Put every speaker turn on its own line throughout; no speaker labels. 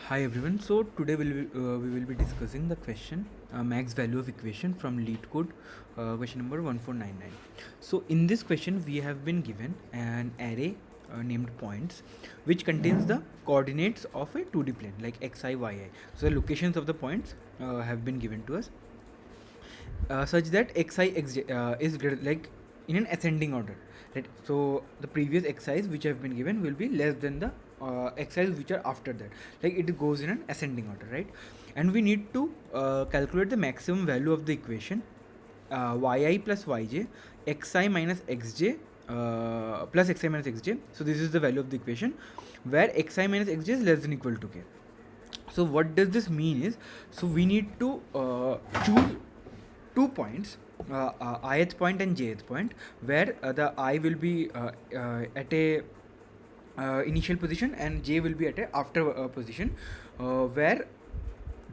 Hi everyone. So today we will be discussing the question max value of equation from lead code question number 1499. So in this question we have been given an array named points which contains the coordinates of a 2D plane like xi, yi. So the locations of the points have been given to us such that xi is like in an ascending order, right? So the previous xi's which have been given will be less than the xi's which are after that, like it goes in an ascending order, right? And we need to calculate the maximum value of the equation yi plus yj xi minus xj plus xi minus xj. So this is the value of the equation where xi minus xj is less than equal to k. So what does this mean is, so we need to choose 2 points, ith point and jth point, where the I will be at a initial position and j will be at a after position, where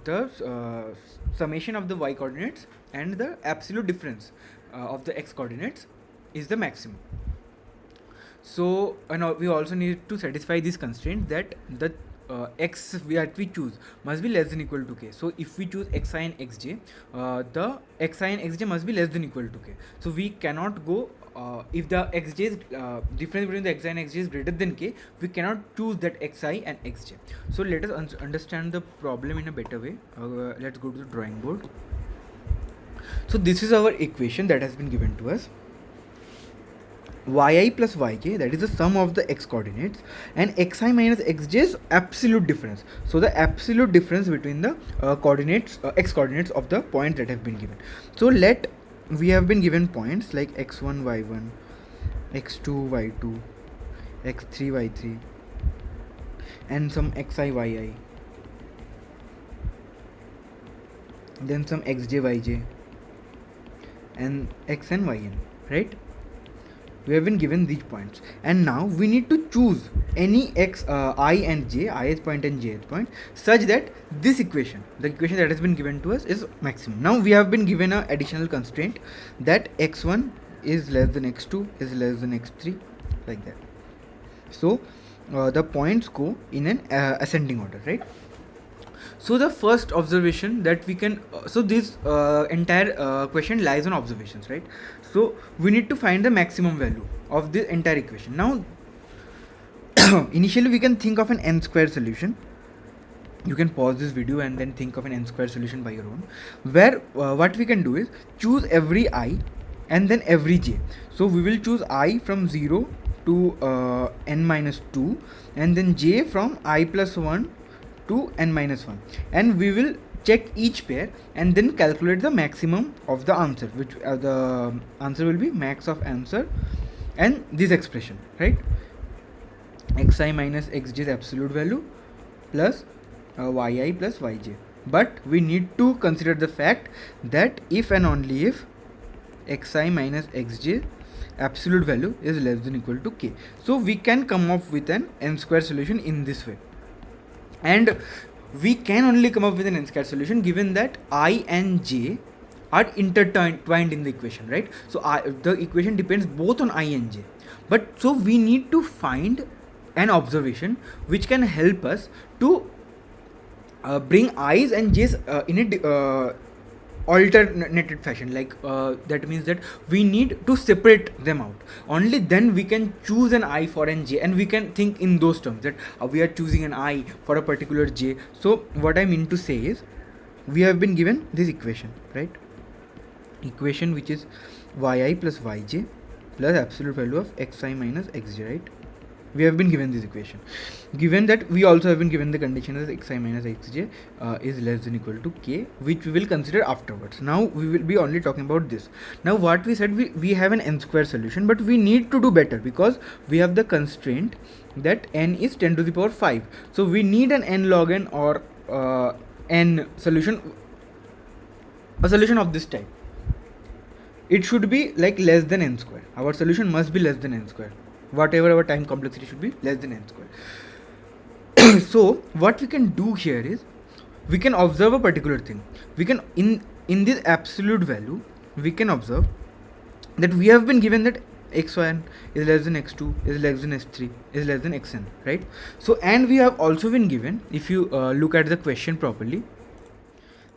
the summation of the y coordinates and the absolute difference of the x coordinates is the maximum. So we also need to satisfy this constraint that the x that we choose must be less than equal to k. So if we choose xi and xj, the xi and xj must be less than equal to k. So we cannot go if the xj is difference between the xi and xj is greater than k, we cannot choose that xi and xj. So let us understand the problem in a better way. Let's go to the drawing board. So this is our equation that has been given to us. Yi plus yj, that is the sum of the x coordinates, and xi minus xj is absolute difference. So the absolute difference between the coordinates x coordinates of the points that have been given. So we have been given points like x1 y1, x2 y2, x3 y3, and some xi yi, then some xj yj, and xn yn, right? We have been given these points, and now we need to choose any I and j, ith point and jth point, such that this equation, the equation that has been given to us, is maximum. Now we have been given an additional constraint that x1 is less than x2 is less than x3, like that. So the points go in an ascending order, right? So the first observation that we can so this entire question lies on observations, right? So we need to find the maximum value of the entire equation. Now initially we can think of an n square solution. You can pause this video and then think of an n square solution by your own, where what we can do is choose every I and then every j. So we will choose I from 0 to n minus 2, and then j from I plus 1 to n minus 1, and we will check each pair and then calculate the maximum of the answer, which the answer will be max of answer and this expression, right? Xi minus xj is absolute value plus yi plus yj. But we need to consider the fact that if and only if xi minus xj absolute value is less than equal to k, so we can come up with an n square solution in this way. And we can only come up with an n square solution given that I and j are intertwined in the equation, right? So the equation depends both on I and j. But so we need to find an observation which can help us to bring i's and j's in a alternated fashion, like that means that we need to separate them out. Only then we can choose an I for an j, and we can think in those terms that we are choosing an I for a particular j. So what I mean to say is, we have been given this equation, right? Equation which is yi plus yj plus absolute value of xi minus xj, right? We have been given this equation. Given that we also have been given the condition that xi minus xj is less than equal to k, which we will consider afterwards. Now we will be only talking about this. Now what we said, we have an n square solution, but we need to do better because we have the constraint that n is 10 to the power 5. So we need an n log n or n solution, a solution of this type. It should be like less than n square. Our solution must be less than n square. Whatever our time complexity should be less than n square. So what we can do here is, we can observe a particular thing. We can in this absolute value, we can observe that we have been given that x1 is less than x2 is less than x3 is less than xn, right? So and we have also been given, if you look at the question properly,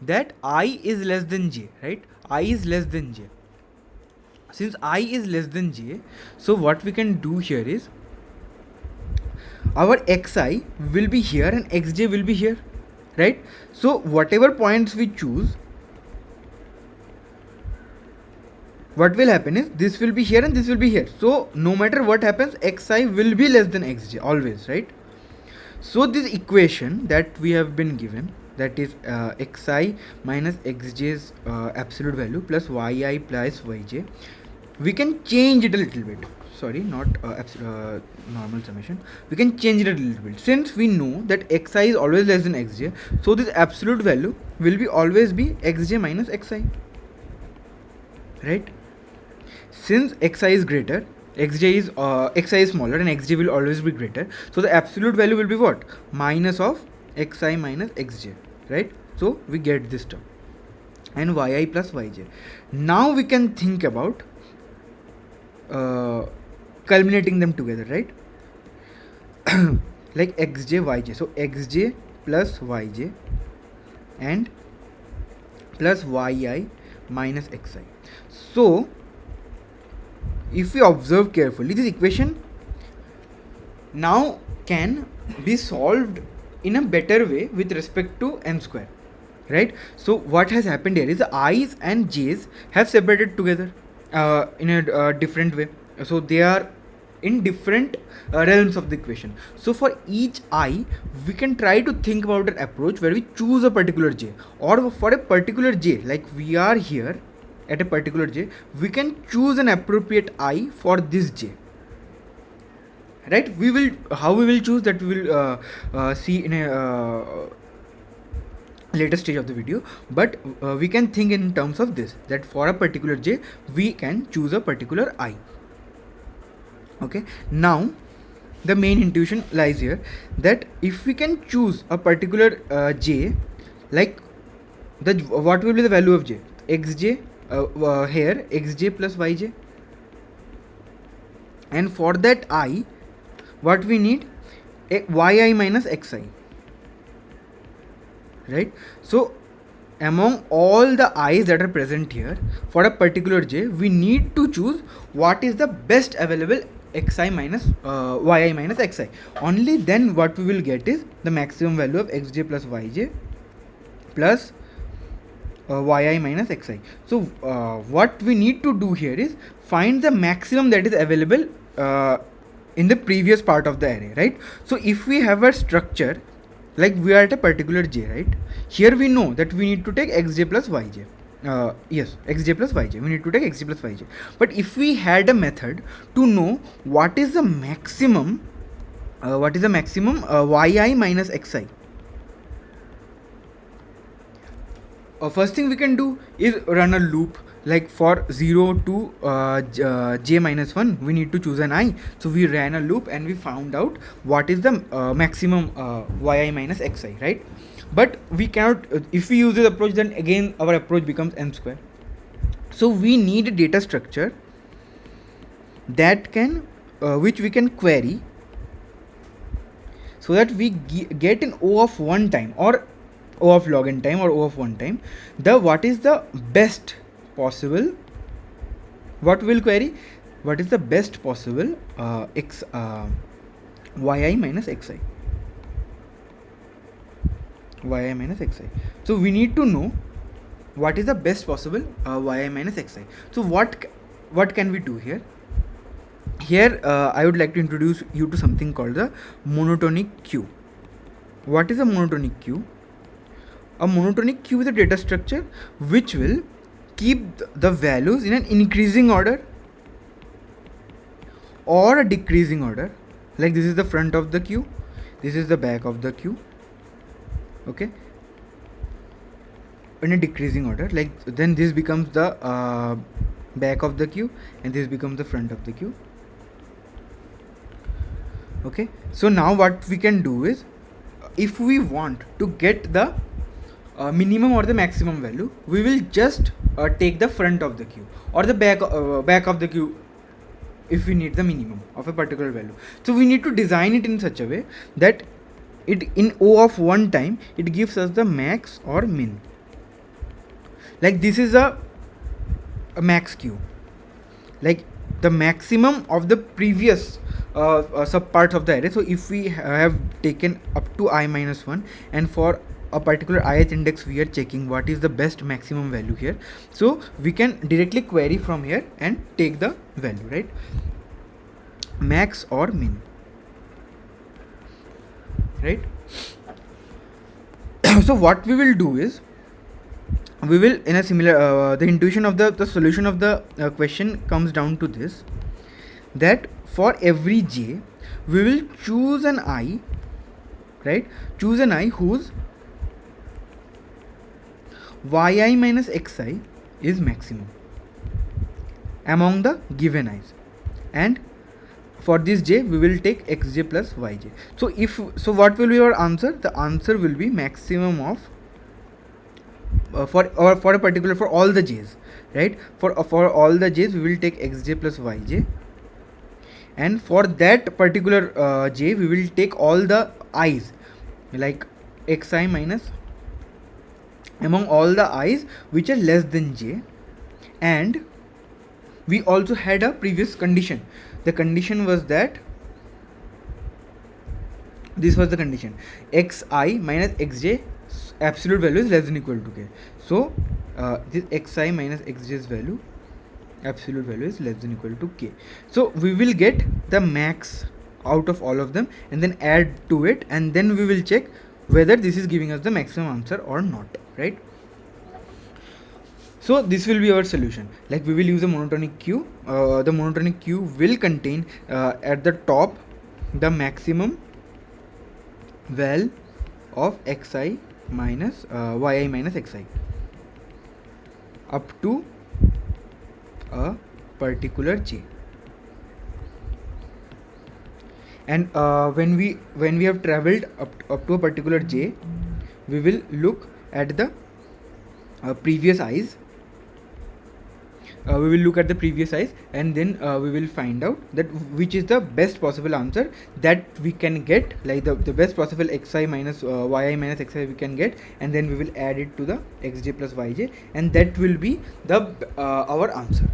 that I is less than j, right? I is less than j. Since I is less than j, so what we can do here is our xi will be here and xj will be here, right? So whatever points we choose, what will happen is this will be here and this will be here. So no matter what happens, xi will be less than xj always, right? So this equation that we have been given, that is xi minus xj's absolute value plus yi plus yj, we can change it a little bit. Sorry, not normal summation. We can change it a little bit. Since we know that xi is always less than xj, so this absolute value will be always be xj minus xi, right? Since xi is greater, xi is smaller and xj will always be greater, so the absolute value will be what? Minus of xi minus xj, right? So we get this term, and yi plus yj. Now we can think about culminating them together, right? Like xj yj, so xj plus yj and plus yi minus xi. So if we observe carefully, this equation now can be solved in a better way with respect to n square, right? So what has happened here is the i's and j's have separated together in a different way. So they are in different realms of the equation. So for each I, we can try to think about an approach where we choose a particular j, or for a particular j, like we are here at a particular j, we can choose an appropriate I for this j, right? We will, how we will choose that we will see in a later stage of the video, but we can think in terms of this, that for a particular j we can choose a particular I. Okay, now the main intuition lies here, that if we can choose a particular j, like the what will be the value of j? Xj here xj plus yj, and for that I, what we need? Yi minus xi, right? So among all the i's that are present here for a particular j, we need to choose what is the best available xi minus yi minus xi. Only then what we will get is the maximum value of xj plus yj plus yi minus xi. So what we need to do here is find the maximum that is available in the previous part of the array, right? So if we have a structure like we are at a particular j, right? Here we know that we need to take xj plus yj. Yes, xj plus yj. We need to take xj plus yj. But if we had a method to know what is the maximum, yi minus xi, first thing we can do is run a loop. Like for 0 to j minus 1, we need to choose an I. So we ran a loop and we found out what is the maximum yi minus xi, right? But we cannot, if we use this approach, then again our approach becomes n square. So we need a data structure that can, which we can query, so that we get an O of 1 time, or O of log n time, or O of 1 time, the what is the best possible, what will query, what is the best possible yi minus xi, yi minus xi. So we need to know what is the best possible yi minus xi. So what can we do here? Here I would like to introduce you to something called the monotonic queue. What is a monotonic queue? A monotonic queue is a data structure which will keep the values in an increasing order or a decreasing order. Like this is the front of the queue, this is the back of the queue, okay, in a decreasing order. Like then this becomes the back of the queue and this becomes the front of the queue. Okay, so now what we can do is, if we want to get the minimum or the maximum value, we will just take the front of the queue or the back of the queue. if we need the minimum of a particular value. So we need to design it in such a way that it in O of one time it gives us the max or min. Like this is a max q, like the maximum of the previous subparts of the array. So if we have taken up to I minus 1, and for a particular ith index we are checking what is the best maximum value here, so we can directly query from here and take the value, right? Max or min, right? So what we will do is, we will in a similar the intuition of the solution of the question comes down to this, that for every j we will choose an I, right? Choose an I whose yi minus xi is maximum among the given i's, and for this j we will take xj plus yj. So what will be our answer? The answer will be maximum of for a particular, for all the j's, right? For all the j's we will take xj plus yj, and for that particular j we will take all the i's, like xi minus among all the i's which are less than j. And we also had a previous condition. The condition was that this was the condition: xi minus xj absolute value is less than equal to k. So this xi minus xj's value, absolute value, is less than equal to k. So we will get the max out of all of them and then add to it, and then we will check whether this is giving us the maximum answer or not, right? So this will be our solution. Like we will use a monotonic queue. The monotonic queue will contain at the top the maximum val of xi minus yi minus xi up to a particular j. And when we have traveled up to a particular j, we will look at the previous i's. We will look at the previous i's, and then we will find out that which is the best possible answer that we can get, like the best possible xi minus yi minus xi we can get, and then we will add it to the xj plus yj, and that will be the our answer.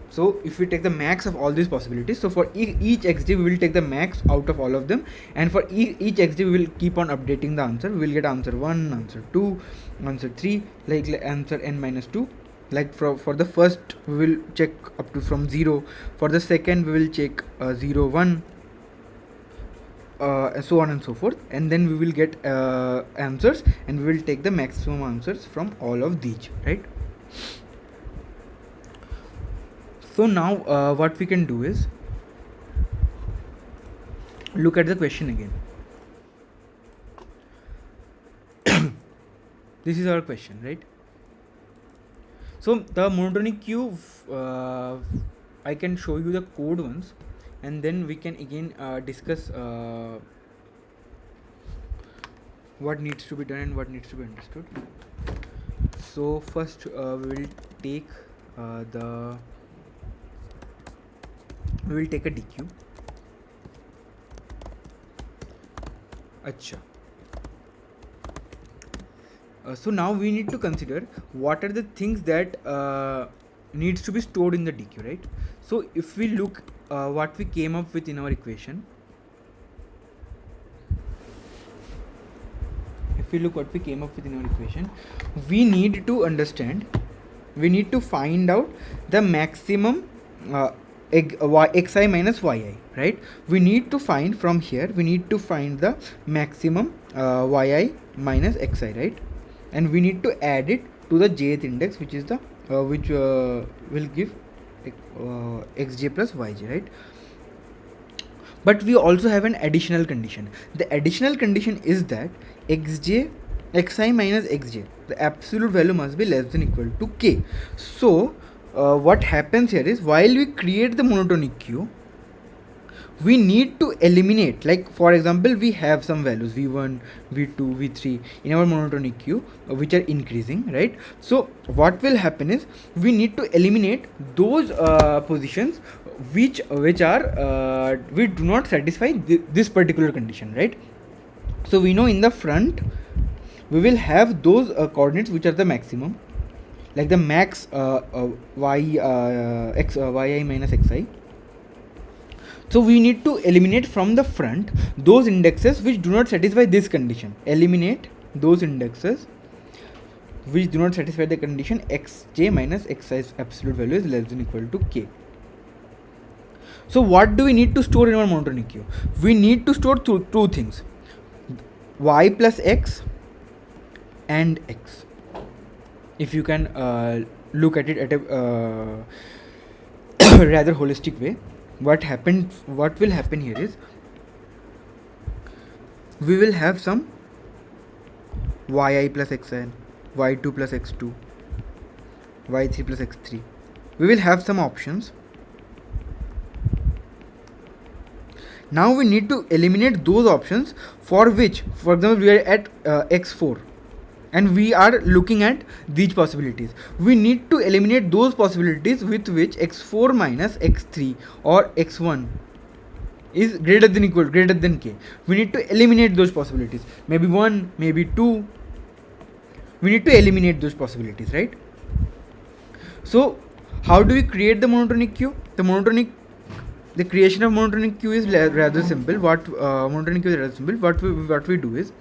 So if we take the max of all these possibilities, so for each xj we will take the max out of all of them, and for each xj we will keep on updating the answer. We will get answer 1, answer 2, answer 3, like answer n minus 2. Like for the first we will check up to from 0, for the second we will check 0, 1, so on and so forth, and then we will get answers, and we will take the maximum answers from all of these, right? So now what we can do is look at the question again. This is our question, right? So the monotonic queue, I can show you the code once, and then we can again discuss what needs to be done and what needs to be understood. So first we will take we will take a DQ. Acha. So now we need to consider what are the things that needs to be stored in the DQ, right? So if we look what we came up with in our equation, we need to understand, we need to find out the maximum xi minus yi, right? We need to find from here, we need to find the maximum yi minus xi, right? And we need to add it to the jth index, which is the which will give xj plus yj, right? But we also have an additional condition. The additional condition is that xi minus xj, the absolute value must be less than equal to k. So what happens here is, while we create the monotonic queue, we need to eliminate, like for example we have some values v1, v2, v3 in our monotonic queue which are increasing, right? So what will happen is, we need to eliminate those positions which are we do not satisfy this particular condition, right? So we know in the front we will have those coordinates which are the maximum, like the max yi minus xi. So we need to eliminate from the front those indexes which do not satisfy this condition. Eliminate those indexes which do not satisfy the condition xj minus xi's absolute value is less than or equal to k. So what do we need to store in our monotonic queue? We need to store two things, y plus x and x. If you can look at it at a rather holistic way, what will happen here is we will have some yi plus xn, y2 plus x2, y3 plus x3. We will have some options. Now we need to eliminate those options for which, for example, we are at x4 and we are looking at these possibilities. We need to eliminate those possibilities with which x4 minus x3 or x1 is greater than k. We need to eliminate those possibilities. Maybe 1, maybe 2. We need to eliminate those possibilities, right? So how do we create the monotonic queue? The creation of monotonic queue is rather simple. Monotonic queue is rather simple. What we do is,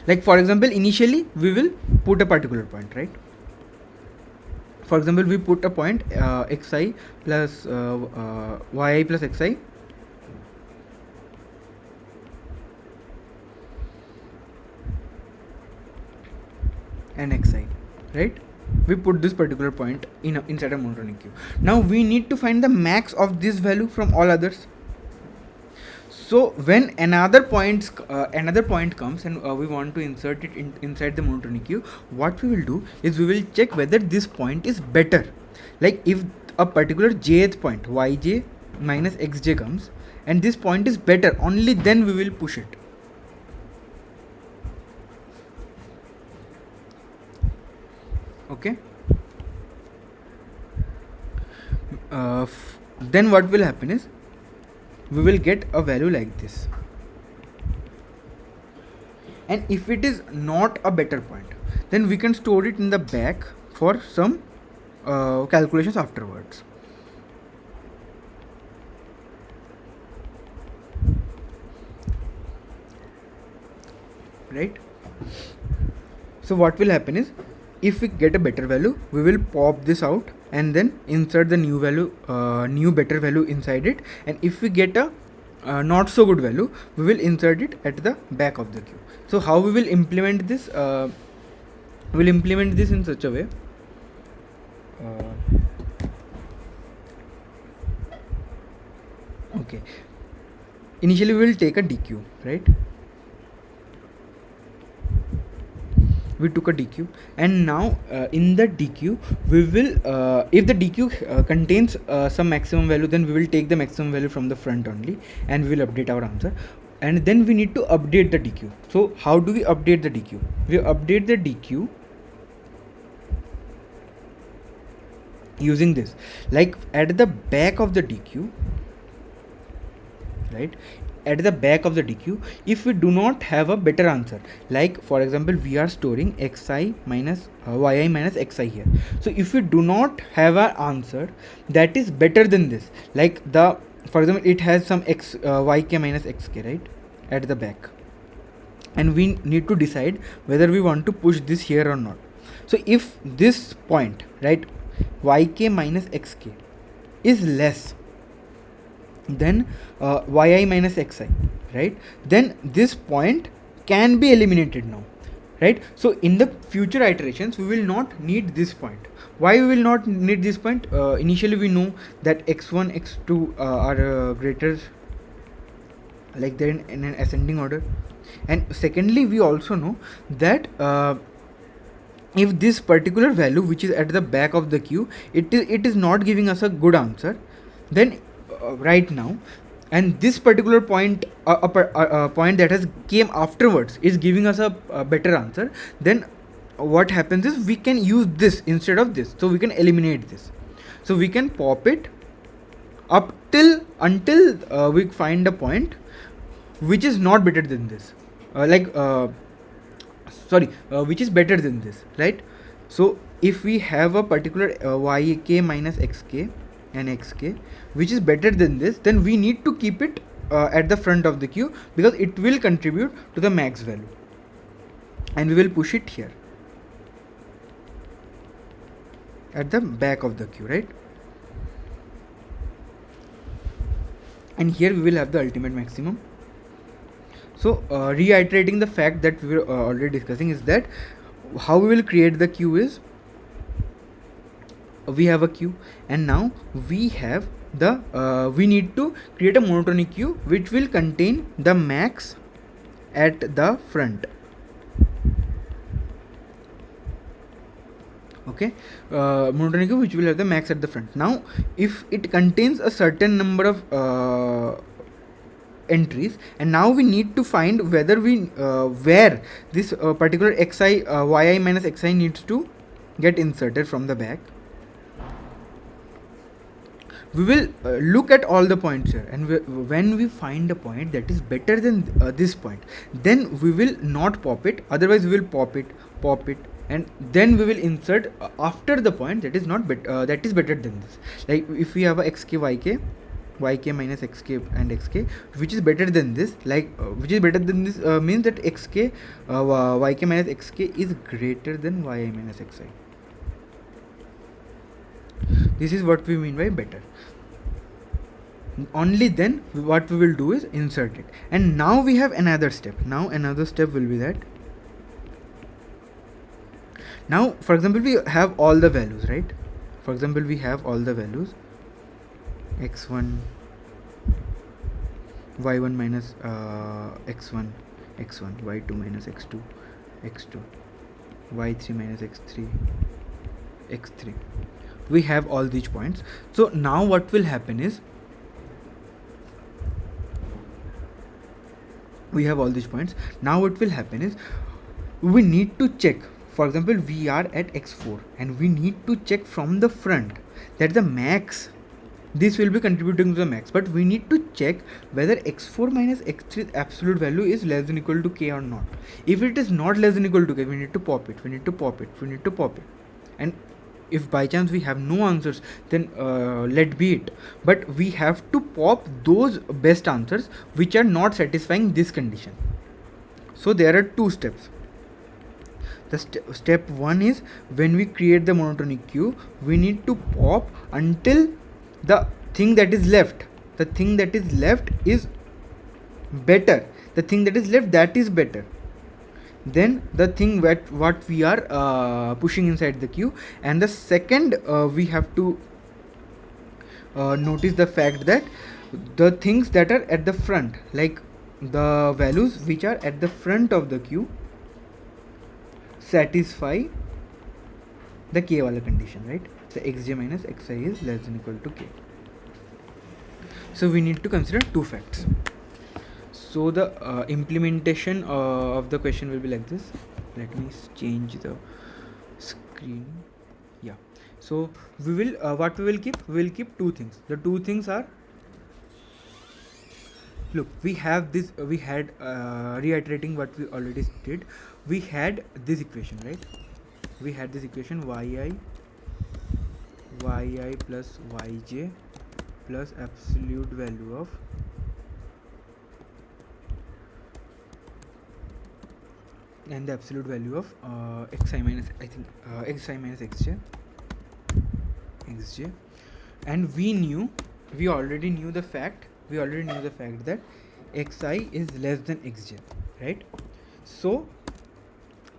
like for example, initially we will put a particular point, right? For example, we put a point xi plus yi plus xi and xi, right? We put this particular point inside a monotonic queue. Now we need to find the max of this value from all others. So when another point comes and we want to insert it inside the monotonic queue, what we will do is we will check whether this point is better. Like if a particular jth point yj minus xj comes and this point is better, only then we will push it. Okay. Then what will happen is we will get a value like this, and if it is not a better point, then we can store it in the back for some calculations afterwards. Right? So what will happen is, if we get a better value, we will pop this out and then insert the new value, new better value inside it. And if we get a not so good value, we will insert it at the back of the queue. So how we will implement this? We'll implement this in such a way. Okay. Initially, we will take a DQ, right? We took a DQ, and now in the DQ we will if the DQ contains some maximum value, then we will take the maximum value from the front only and we will update our answer. And then we need to update the DQ. So how do we update the DQ? We update the DQ using this, like at the back of the DQ, right? At the back of the DQ, if we do not have a better answer, like for example we are storing xi minus yi minus xi here. So if we do not have an answer that is better than this, like for example it has some yk minus xk, right, at the back, and we need to decide whether we want to push this here or not. So if this point, right, yk minus xk is less then yi minus xi, right, then this point can be eliminated now, right? So in the future iterations we will not need this point. Why we will not need this point? Initially we know that x1 x2 are greater, like they're in an ascending order, and secondly we also know that if this particular value which is at the back of the queue, it is not giving us a good answer, then right now, and this particular point point that has came afterwards is giving us a better answer, then what happens is we can use this instead of this, so we can eliminate this. So we can pop it up till until we find a point which is not better than this, which is better than this, right? So if we have a particular yk minus xk and xk which is better than this, then we need to keep it at the front of the queue, because it will contribute to the max value, and we will push it here at the back of the queue, right? And here we will have the ultimate maximum. So reiterating the fact that we were already discussing is that how we will create the queue is, we have a queue, and now we have the we need to create a monotonic queue which will contain the max at the front. Okay, monotonic queue which will have the max at the front. Now if it contains a certain number of entries, and now we need to find whether we where this particular xi yi minus xi needs to get inserted from the back. We will look at all the points here, and when we find a point that is better than this point, then we will not pop it, otherwise we will pop it, and then we will insert after the point that is not that is better than this. Like if we have a xk yk minus xk and xk which is better than this, which is better than this means that xk yk minus xk is greater than yi minus xi. This is what we mean by better. Only then what we will do is insert it. And now we have another step. Now another step will be that, now for example we have all the values, right? For example we have all the values x1 y1 minus x1 y2 minus x2 y3 minus x3. We have all these points. So now what will happen is, we have all these points. Now what will happen is, we need to check, for example we are at x4 and we need to check from the front that the max, this will be contributing to the max, but we need to check whether x4 minus x3 absolute value is less than equal to k or not. If it is not less than equal to k, we need to pop it. And if by chance we have no answers, then let be it, but we have to pop those best answers which are not satisfying this condition. So there are two steps. The step one is, when we create the monotonic queue, we need to pop until the thing that is left is better, that is better then the thing what we are pushing inside the queue. And the second, we have to notice the fact that the things that are at the front, like the values which are at the front of the queue, satisfy the k wala condition, right? The xj minus xi is less than equal to k. So we need to consider two facts. So the implementation of the question will be like this. Let me change the screen. Yeah. So we will what we will keep? We will keep two things. The two things are, look, we have this. We had reiterating what we already did. We had this equation, right? We had this equation yi plus yj plus absolute value of and the absolute value of xi minus xj, and we already knew the fact that xi is less than xj, right? So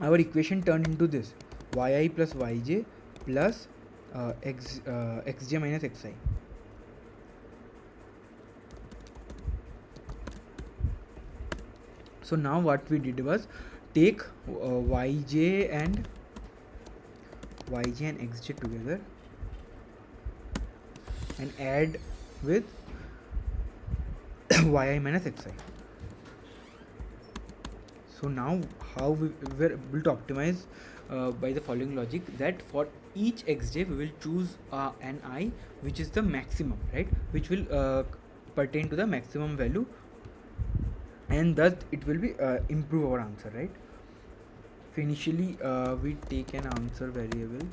our equation turned into this: yi plus yj plus xj minus xi. So now what we did was take yj and xj together and add with yi minus xi. So now how we were able to optimize by the following logic, that for each xj we will choose an I which is the maximum, right, which will pertain to the maximum value, and thus it will be improve our answer, right. So initially we take an answer variable.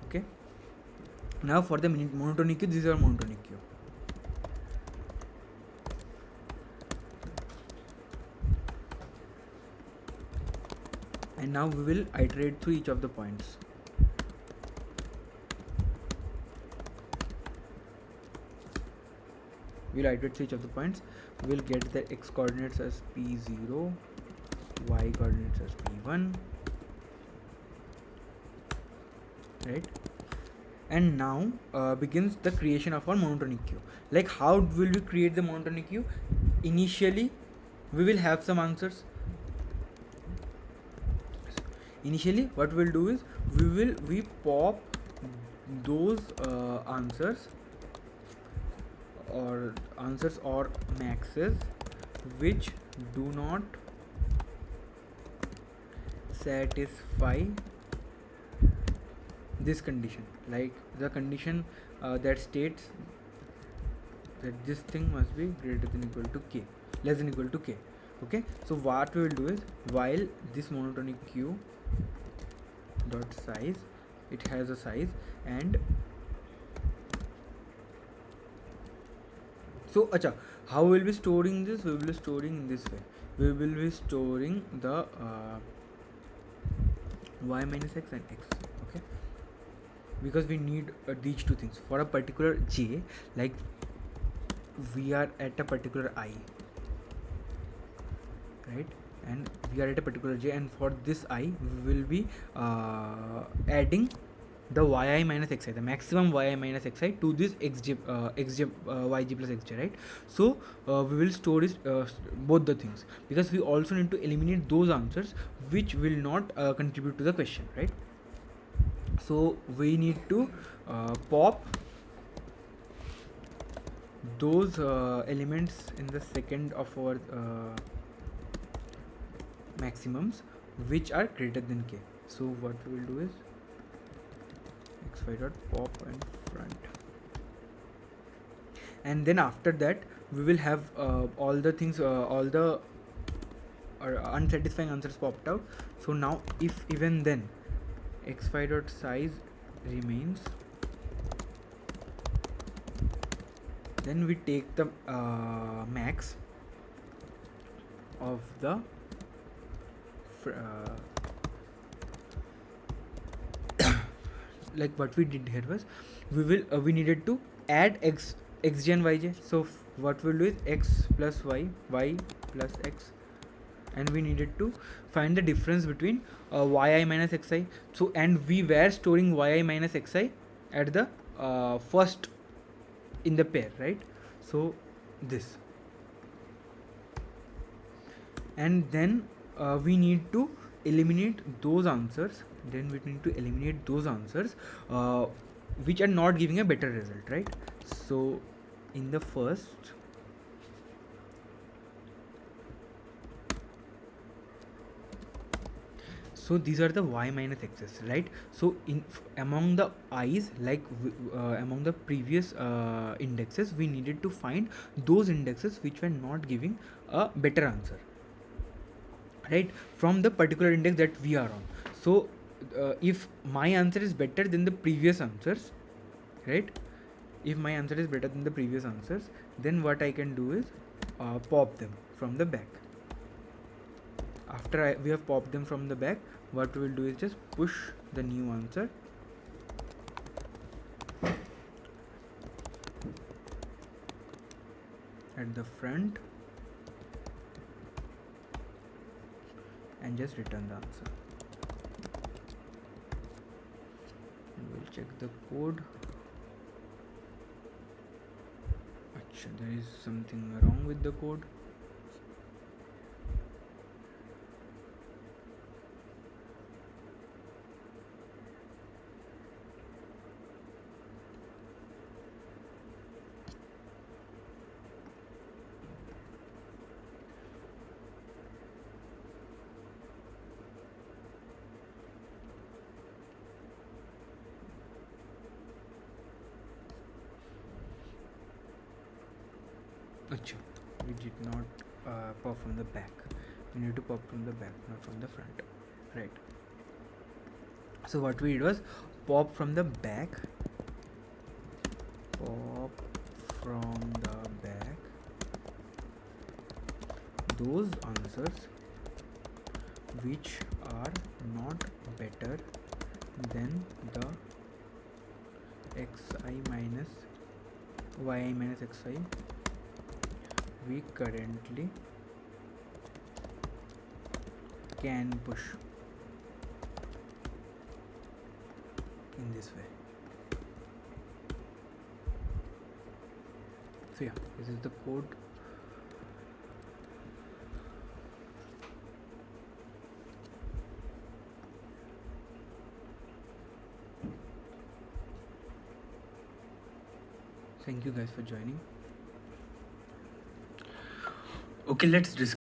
Okay, now for the monotonic queue, this is our monotonic queue. And now we will iterate through each of the points. We'll iterate through each of the points. We'll get the x coordinates as p0, y coordinates as p1, right. And now begins the creation of our monotonic queue. Like, how will we create the monotonic queue? Initially we will have some answers. Initially what we'll do is we pop those answers or maxes which do not satisfy this condition, like the condition that states that this thing must be greater than equal to k, less than equal to k. Okay, so what we will do is, while this monotonic queue dot size, it has a size, and so acha, how we will be storing this? We will be storing in this way. We will be storing the y minus x and x. Okay, because we need these two things for a particular j, like we are at a particular I, right, and we are at a particular j, and for this I we will be adding the yi minus xi, the maximum yi minus xi to this yj plus xj, right. So we will store this, both the things, because we also need to eliminate those answers which will not contribute to the question, right. So we need to pop those elements in the second of our maximums which are greater than k. So what we will do is xy dot pop and front, and then after that we will have all the things, all the unsatisfying answers popped out. So now if even then xy dot size remains, then we take the max of the like what we did here was, we needed to add xj and yj. So what we'll do is x plus y, y plus x, and we needed to find the difference between yi minus xi. So, and we were storing yi minus xi at the first in the pair, right. So this, and then we need to eliminate those answers, which are not giving a better result, right. So in the first, so these are the y minus x's, right. So in among the i's, like among the previous indexes, we needed to find those indexes which were not giving a better answer, right, from the particular index that we are on. So if my answer is better than the previous answers, right, if my answer is better than the previous answers, then what I can do is pop them from the back. After we have popped them from the back, what we will do is just push the new answer at the front and just return the answer. And we'll check the code. Achha, there is something wrong with the code. Acha, we did not pop from the back. We need to pop from the back, not from the front. Right. So what we did was pop from the back. Pop from the back those answers which are not better than the xi minus yi minus xi we currently can push in this way. So yeah, this is the code. Thank you guys for joining. Okay, let's discuss